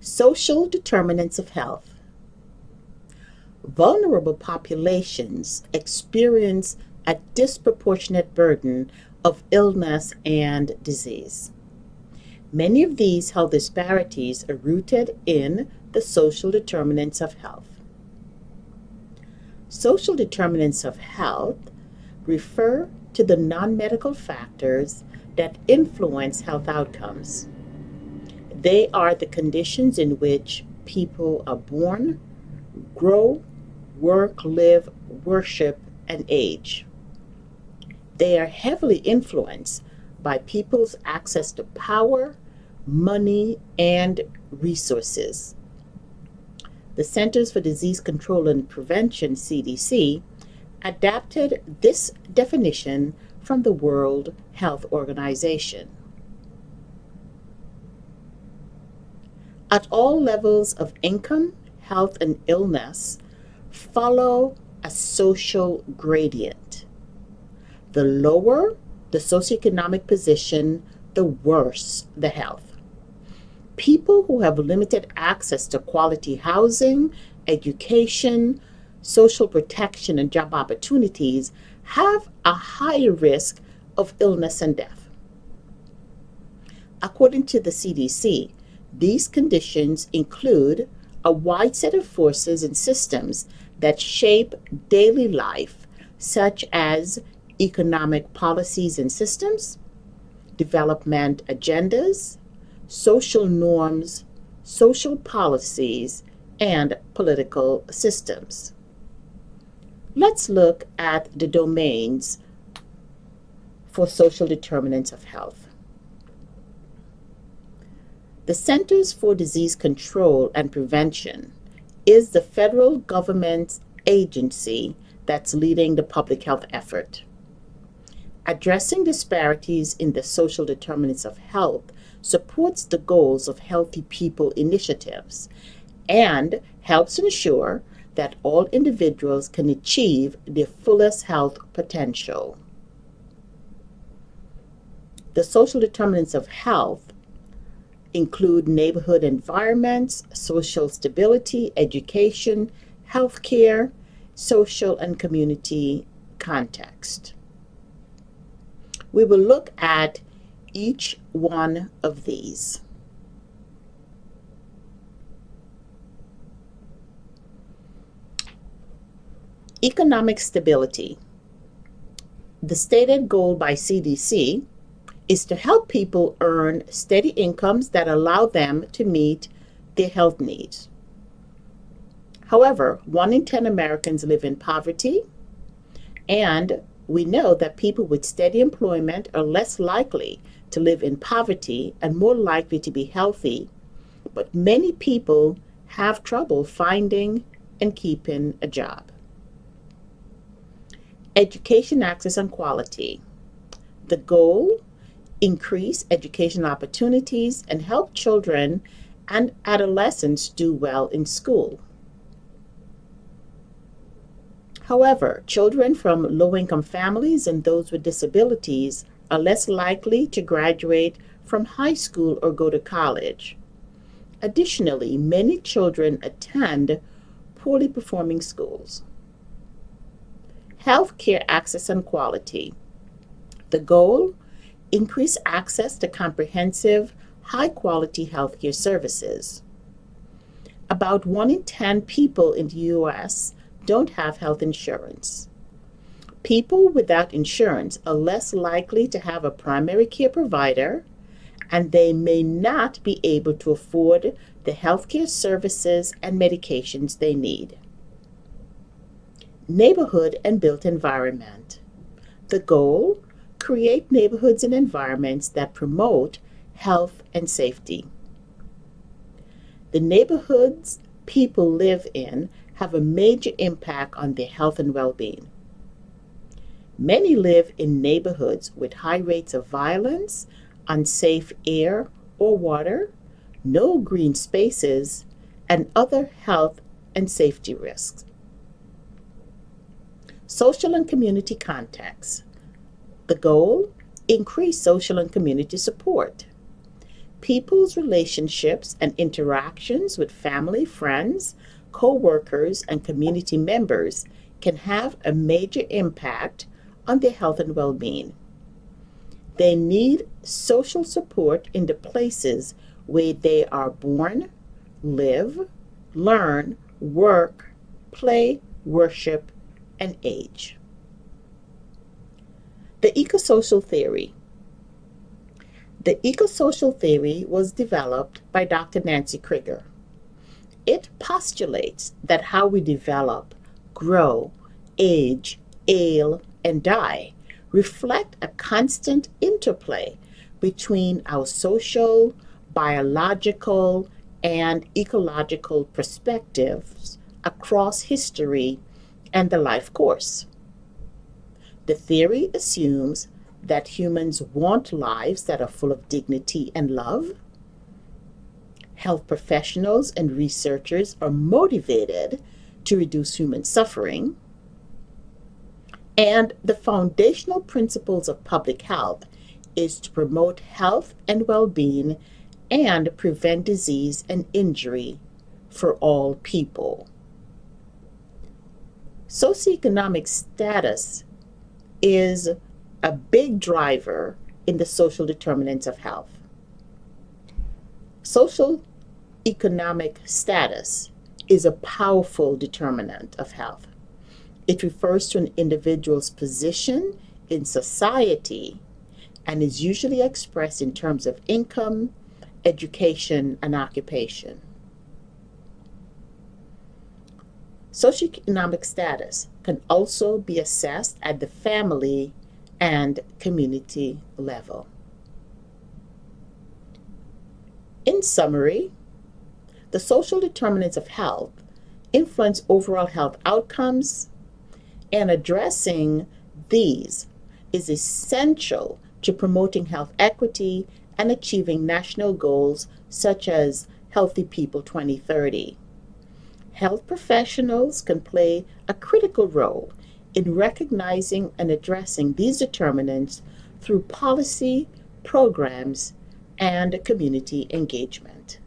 Social determinants of health. Vulnerable populations experience a disproportionate burden of illness and disease. Many of these health disparities are rooted in the social determinants of health. Social determinants of health refer to the non-medical factors that influence health outcomes. They are the conditions in which people are born, grow, work, live, worship, and age. They are heavily influenced by people's access to power, money, and resources. The Centers for Disease Control and Prevention, CDC, adapted this definition from the World Health Organization. At all levels of income, health, and illness follow a social gradient. The lower the socioeconomic position, the worse the health. People who have limited access to quality housing, education, social protection, and job opportunities have a higher risk of illness and death. According to the CDC, these conditions include a wide set of forces and systems that shape daily life, such as economic policies and systems, development agendas, social norms, social policies, and political systems. Let's look at the domains for social determinants of health. The Centers for Disease Control and Prevention is the federal government agency that's leading the public health effort. Addressing disparities in the social determinants of health supports the goals of Healthy People initiatives and helps ensure that all individuals can achieve their fullest health potential. The social determinants of health include neighborhood environments, social stability, education, healthcare, social and community context. We will look at each one of these. Economic stability. The stated goal by CDC is to help people earn steady incomes that allow them to meet their health needs. However, 1 in 10 Americans live in poverty, and we know that people with steady employment are less likely to live in poverty and more likely to be healthy, but many people have trouble finding and keeping a job. Education access and quality. The goal: increase educational opportunities and help children and adolescents do well in school. However, children from low-income families and those with disabilities are less likely to graduate from high school or go to college. Additionally, many children attend poorly performing schools. Healthcare access and quality. The goal: increase access to comprehensive, high-quality healthcare services. About 1 in 10 people in the U.S. don't have health insurance. People without insurance are less likely to have a primary care provider, and they may not be able to afford the healthcare services and medications they need. Neighborhood and built environment. The goal: create neighborhoods and environments that promote health and safety. The neighborhoods people live in have a major impact on their health and well-being. Many live in neighborhoods with high rates of violence, unsafe air or water, no green spaces, and other health and safety risks. Social and community context. The goal: increase social and community support. People's relationships and interactions with family, friends, co-workers, and community members can have a major impact on their health and well-being. They need social support in the places where they are born, live, learn, work, play, worship, and age. The ecosocial theory. The ecosocial theory was developed by Dr. Nancy Krieger. It postulates that how we develop, grow, age, ail, and die reflect a constant interplay between our social, biological, and ecological perspectives across history and the life course. The theory assumes that humans want lives that are full of dignity and love. Health professionals and researchers are motivated to reduce human suffering. And the foundational principles of public health is to promote health and well-being and prevent disease and injury for all people. Socioeconomic status is a big driver in the social determinants of health. Social economic status is a powerful determinant of health. It refers to an individual's position in society and is usually expressed in terms of income, education, and occupation. Socioeconomic status can also be assessed at the family and community level. In summary, the social determinants of health influence overall health outcomes, and addressing these is essential to promoting health equity and achieving national goals such as Healthy People 2030. Health professionals can play a critical role in recognizing and addressing these determinants through policy, programs, and community engagement.